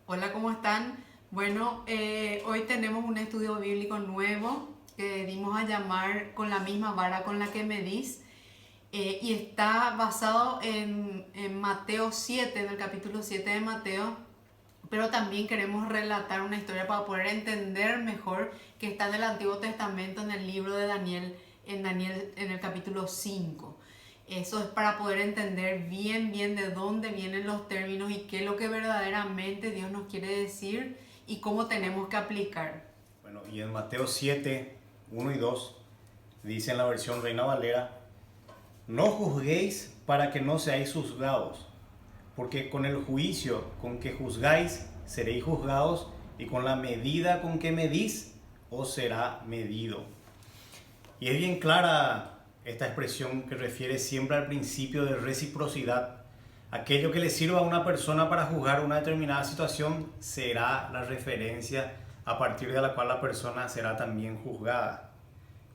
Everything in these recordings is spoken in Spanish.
Hola, ¿cómo están? Bueno, hoy tenemos un estudio bíblico nuevo que dimos a llamar Con la misma vara con la que medís, y está basado en Mateo 7, en el capítulo 7 de Mateo, pero también queremos relatar una historia para poder entender mejor que está en el Antiguo Testamento, en el libro de Daniel, en el capítulo 5. Eso es para poder entender bien de dónde vienen los términos y qué es lo que verdaderamente Dios nos quiere decir y cómo tenemos que aplicar. Bueno, y en Mateo 7, 1 y 2, dice en la versión Reina Valera: no juzguéis para que no seáis juzgados, porque con el juicio con que juzgáis seréis juzgados, y con la medida con que medís os será medido. Y es bien clara esta expresión que refiere siempre al principio de reciprocidad. Aquello que le sirva a una persona para juzgar una determinada situación será la referencia a partir de la cual la persona será también juzgada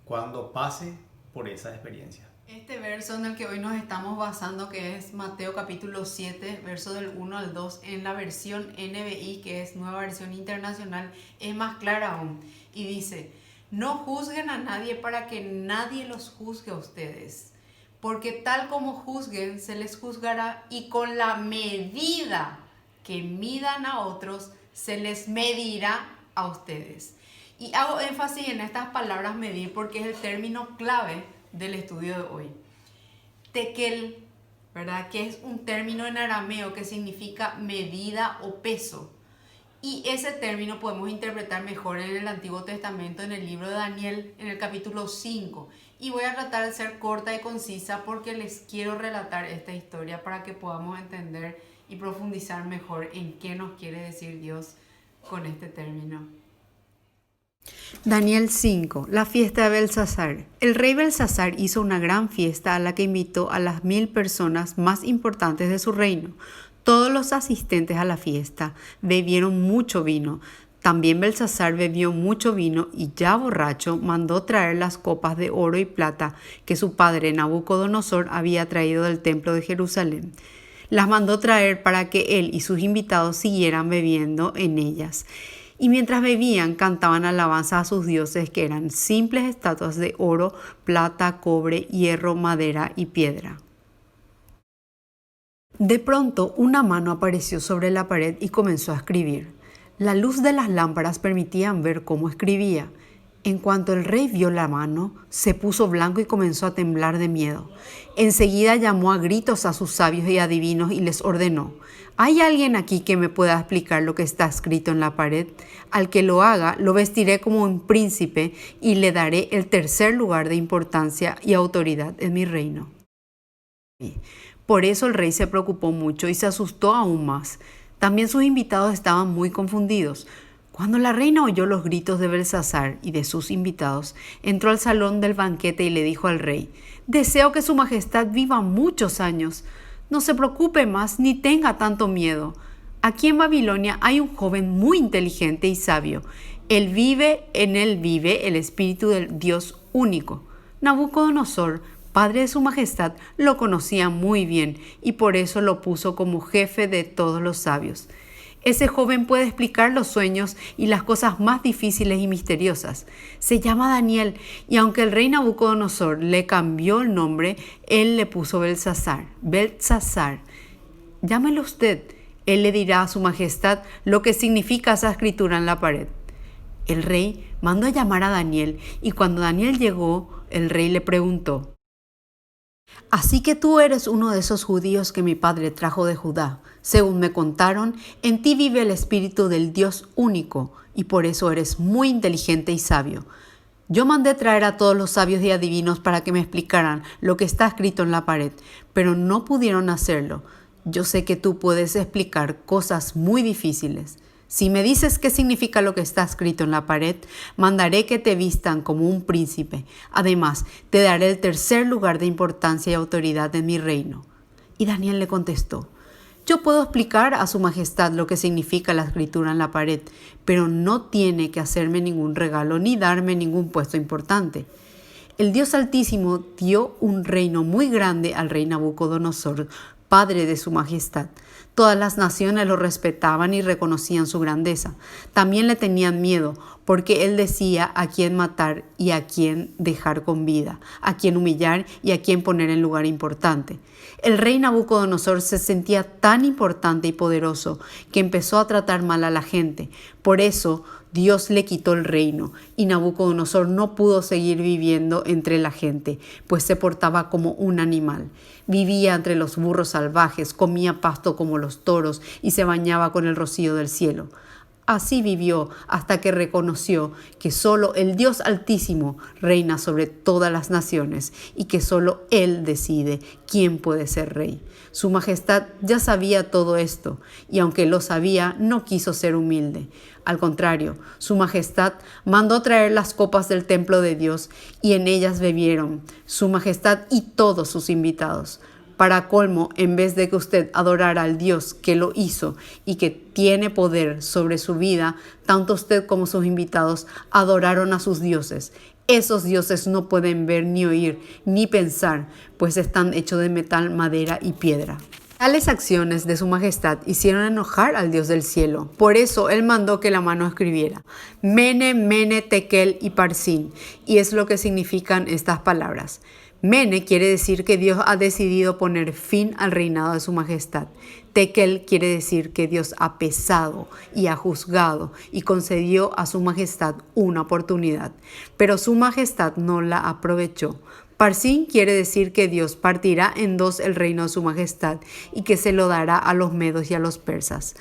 cuando pase por esa experiencia. Este verso en el que hoy nos estamos basando, que es Mateo capítulo 7, verso del 1 al 2, en la versión NBI, que es Nueva Versión Internacional, es más clara aún. Y dice: no juzguen a nadie para que nadie los juzgue a ustedes, porque tal como juzguen se les juzgará, y con la medida que midan a otros se les medirá a ustedes. Y hago énfasis en estas palabras medir porque es el término clave del estudio de hoy. Tekel, ¿verdad? Que es un término en arameo que significa medida o peso. Y ese término podemos interpretar mejor en el Antiguo Testamento, en el libro de Daniel, en el capítulo 5. Y voy a tratar de ser corta y concisa porque les quiero relatar esta historia para que podamos entender y profundizar mejor en qué nos quiere decir Dios con este término. Daniel 5, la fiesta de Belsasar. El rey Belsasar hizo una gran fiesta a la que invitó a las 1000 personas más importantes de su reino. Todos los asistentes a la fiesta bebieron mucho vino. También Belsasar bebió mucho vino y, ya borracho, mandó traer las copas de oro y plata que su padre Nabucodonosor había traído del templo de Jerusalén. Las mandó traer para que él y sus invitados siguieran bebiendo en ellas. Y mientras bebían, cantaban alabanza a sus dioses, que eran simples estatuas de oro, plata, cobre, hierro, madera y piedra. De pronto, una mano apareció sobre la pared y comenzó a escribir. La luz de las lámparas permitía ver cómo escribía. En cuanto el rey vio la mano, se puso blanco y comenzó a temblar de miedo. Enseguida llamó a gritos a sus sabios y adivinos y les ordenó: ¿hay alguien aquí que me pueda explicar lo que está escrito en la pared? Al que lo haga, lo vestiré como un príncipe y le daré el tercer lugar de importancia y autoridad en mi reino. Por eso el rey se preocupó mucho y se asustó aún más. También sus invitados estaban muy confundidos. Cuando la reina oyó los gritos de Belsasar y de sus invitados, entró al salón del banquete y le dijo al rey: deseo que su majestad viva muchos años. No se preocupe más ni tenga tanto miedo. Aquí en Babilonia hay un joven muy inteligente y sabio. En él vive el espíritu del Dios único. Nabucodonosor, padre de su majestad, lo conocía muy bien y por eso lo puso como jefe de todos los sabios. Ese joven puede explicar los sueños y las cosas más difíciles y misteriosas. Se llama Daniel, y aunque el rey Nabucodonosor le cambió el nombre, él le puso Belsasar. Belsasar. Llámelo usted. Él le dirá a su majestad lo que significa esa escritura en la pared. El rey mandó a llamar a Daniel, y cuando Daniel llegó, el rey le preguntó: ¿así que tú eres uno de esos judíos que mi padre trajo de Judá? Según me contaron, en ti vive el espíritu del Dios único, y por eso eres muy inteligente y sabio. Yo mandé traer a todos los sabios y adivinos para que me explicaran lo que está escrito en la pared, pero no pudieron hacerlo. Yo sé que tú puedes explicar cosas muy difíciles. Si me dices qué significa lo que está escrito en la pared, mandaré que te vistan como un príncipe. Además, te daré el tercer lugar de importancia y autoridad en mi reino. Y Daniel le contestó: yo puedo explicar a su majestad lo que significa la escritura en la pared, pero no tiene que hacerme ningún regalo ni darme ningún puesto importante. El Dios Altísimo dio un reino muy grande al rey Nabucodonosor, padre de su majestad. Todas las naciones lo respetaban y reconocían su grandeza. También le tenían miedo, porque él decía a quién matar y a quién dejar con vida, a quién humillar y a quién poner en lugar importante. El rey Nabucodonosor se sentía tan importante y poderoso que empezó a tratar mal a la gente. Por eso Dios le quitó el reino y Nabucodonosor no pudo seguir viviendo entre la gente, pues se portaba como un animal. Vivía entre los burros salvajes, comía pasto como los toros y se bañaba con el rocío del cielo. Así vivió hasta que reconoció que solo el Dios Altísimo reina sobre todas las naciones y que solo Él decide quién puede ser rey. Su Majestad ya sabía todo esto y aunque lo sabía, no quiso ser humilde. Al contrario, Su Majestad mandó traer las copas del templo de Dios y en ellas bebieron Su Majestad y todos sus invitados. Para colmo, en vez de que usted adorara al Dios que lo hizo y que tiene poder sobre su vida, tanto usted como sus invitados adoraron a sus dioses. Esos dioses no pueden ver, ni oír, ni pensar, pues están hechos de metal, madera y piedra. Tales acciones de Su Majestad hicieron enojar al Dios del cielo. Por eso Él mandó que la mano escribiera Mene, Mene, Tekel y Parsin, y es lo que significan estas palabras. Mene quiere decir que Dios ha decidido poner fin al reinado de Su Majestad. Tekel quiere decir que Dios ha pesado y ha juzgado y concedió a Su Majestad una oportunidad, pero Su Majestad no la aprovechó. Parsin quiere decir que Dios partirá en dos el reino de Su Majestad y que se lo dará a los medos y a los persas.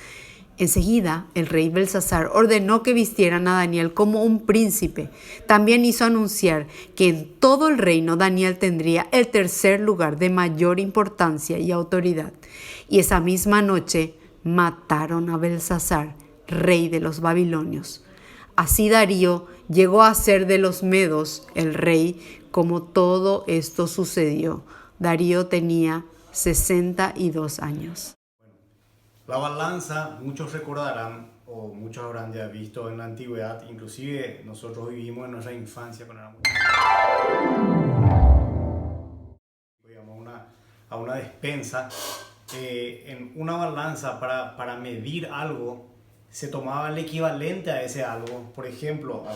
Enseguida, el rey Belsasar ordenó que vistieran a Daniel como un príncipe. También hizo anunciar que en todo el reino Daniel tendría el tercer lugar de mayor importancia y autoridad. Y esa misma noche mataron a Belsasar, rey de los babilonios. Así Darío llegó a ser de los medos el rey, como todo esto sucedió. Darío tenía 62 años. La balanza, muchos recordarán o muchos habrán ya visto en la antigüedad, inclusive nosotros vivimos en nuestra infancia cuando éramos a una despensa, en una balanza para medir algo se tomaba el equivalente a ese algo. Por ejemplo,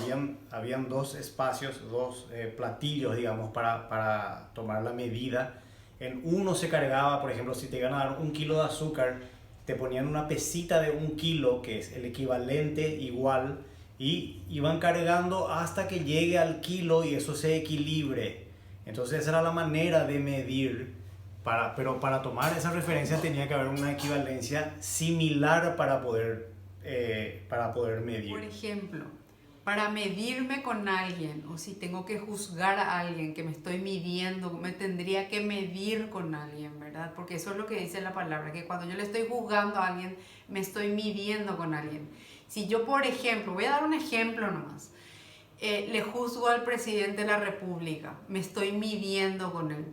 habían dos espacios, dos platillos, digamos, para tomar la medida. En uno se cargaba, por ejemplo, si te iban a dar 1 kilo de azúcar, te ponían una pesita de 1 kilo, que es el equivalente igual, y iban cargando hasta que llegue al kilo y eso se equilibre. Entonces esa era la manera de medir, pero para tomar esa referencia tenía que haber una equivalencia similar para poder medir. Por ejemplo, para medirme con alguien, o si tengo que juzgar a alguien que me estoy midiendo, me tendría que medir con alguien, ¿verdad? Porque eso es lo que dice la palabra, que cuando yo le estoy juzgando a alguien, me estoy midiendo con alguien. Si yo, por ejemplo, voy a dar un ejemplo nomás, le juzgo al presidente de la República, me estoy midiendo con él.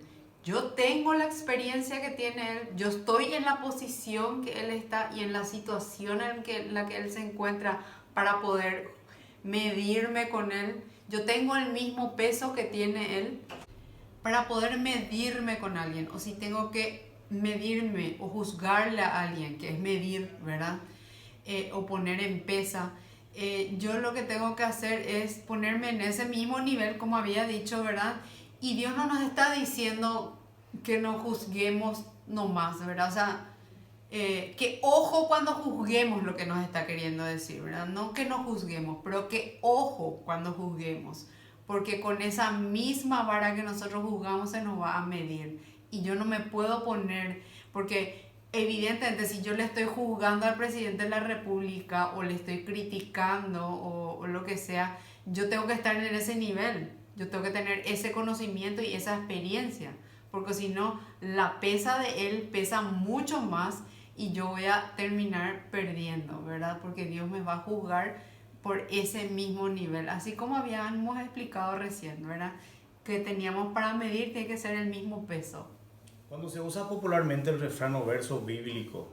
Yo tengo la experiencia que tiene él, yo estoy en la posición que él está y en la situación en la que él se encuentra para poder medirme con él. Yo tengo el mismo peso que tiene él para poder medirme con alguien. O si tengo que medirme o juzgarle a alguien, que es medir, ¿verdad? O poner en pesa. Yo lo que tengo que hacer es ponerme en ese mismo nivel, como había dicho, ¿verdad? Y Dios no nos está diciendo que no juzguemos nomás, ¿verdad? O sea, que ojo cuando juzguemos, lo que nos está queriendo decir, ¿verdad? No que no juzguemos, pero que ojo cuando juzguemos, porque con esa misma vara que nosotros juzgamos se nos va a medir. Y yo no me puedo poner, porque evidentemente si yo le estoy juzgando al presidente de la República o le estoy criticando o lo que sea, yo tengo que estar en ese nivel, yo tengo que tener ese conocimiento y esa experiencia, porque si no, la pesa de él pesa mucho más y yo voy a terminar perdiendo, ¿verdad? Porque Dios me va a juzgar por ese mismo nivel. Así como habíamos explicado recién, ¿verdad? Que teníamos para medir, tiene que ser el mismo peso. Cuando se usa popularmente el refrán o verso bíblico,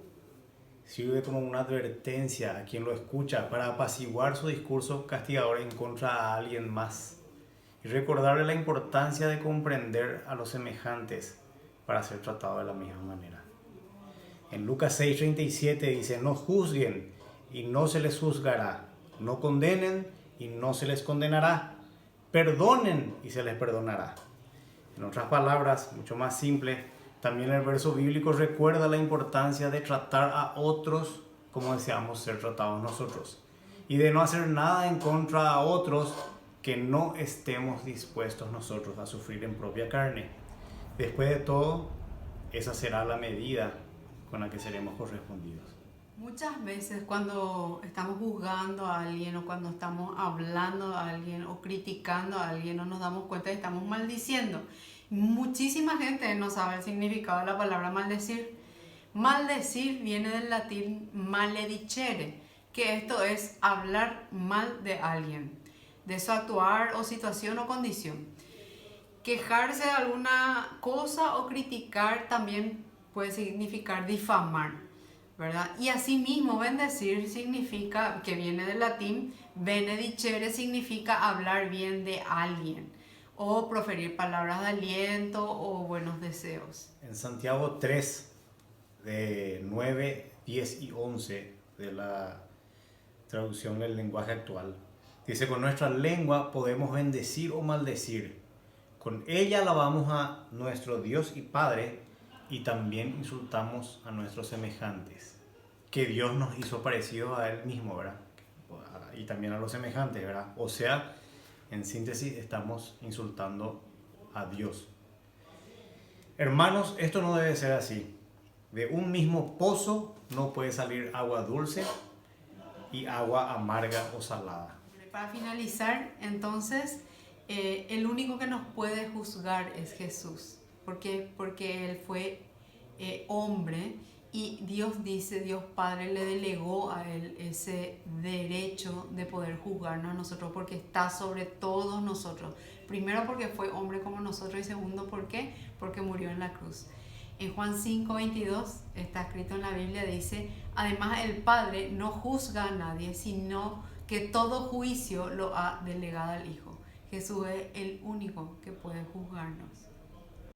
sirve como una advertencia a quien lo escucha para apaciguar su discurso castigador en contra a alguien más y recordarle la importancia de comprender a los semejantes para ser tratado de la misma manera. En Lucas 6:37 dice, no juzguen y no se les juzgará, no condenen y no se les condenará, perdonen y se les perdonará. En otras palabras, mucho más simple, también el verso bíblico recuerda la importancia de tratar a otros como deseamos ser tratados nosotros y de no hacer nada en contra a otros que no estemos dispuestos nosotros a sufrir en propia carne. Después de todo, esa será la medida con la que seremos correspondidos. Muchas veces cuando estamos juzgando a alguien o cuando estamos hablando a alguien o criticando a alguien no nos damos cuenta de que estamos maldiciendo. Muchísima gente no sabe el significado de la palabra maldecir. Maldecir viene del latín maledicere, que esto es hablar mal de alguien, de su actuar o situación o condición. Quejarse de alguna cosa o criticar también puede significar difamar, ¿verdad? Y asimismo, bendecir significa, que viene del latín, benedicere significa hablar bien de alguien o proferir palabras de aliento o buenos deseos. En Santiago 3, de 9, 10 y 11 de la traducción del lenguaje actual, dice, con nuestra lengua podemos bendecir o maldecir. Con ella alabamos a nuestro Dios y Padre y también insultamos a nuestros semejantes, que Dios nos hizo parecidos a Él mismo, ¿verdad? Y también a los semejantes, ¿verdad? O sea, en síntesis, estamos insultando a Dios. Hermanos, esto no debe ser así. De un mismo pozo no puede salir agua dulce y agua amarga o salada. Para finalizar, entonces, el único que nos puede juzgar es Jesús. ¿Por qué? Porque Él fue hombre y Dios dice, Dios Padre le delegó a Él ese derecho de poder juzgarnos a nosotros porque está sobre todos nosotros. Primero porque fue hombre como nosotros y segundo, ¿por qué? Porque murió en la cruz. En Juan 5:22 está escrito en la Biblia, dice, además el Padre no juzga a nadie, sino que todo juicio lo ha delegado al Hijo. Jesús es el único que puede juzgarnos.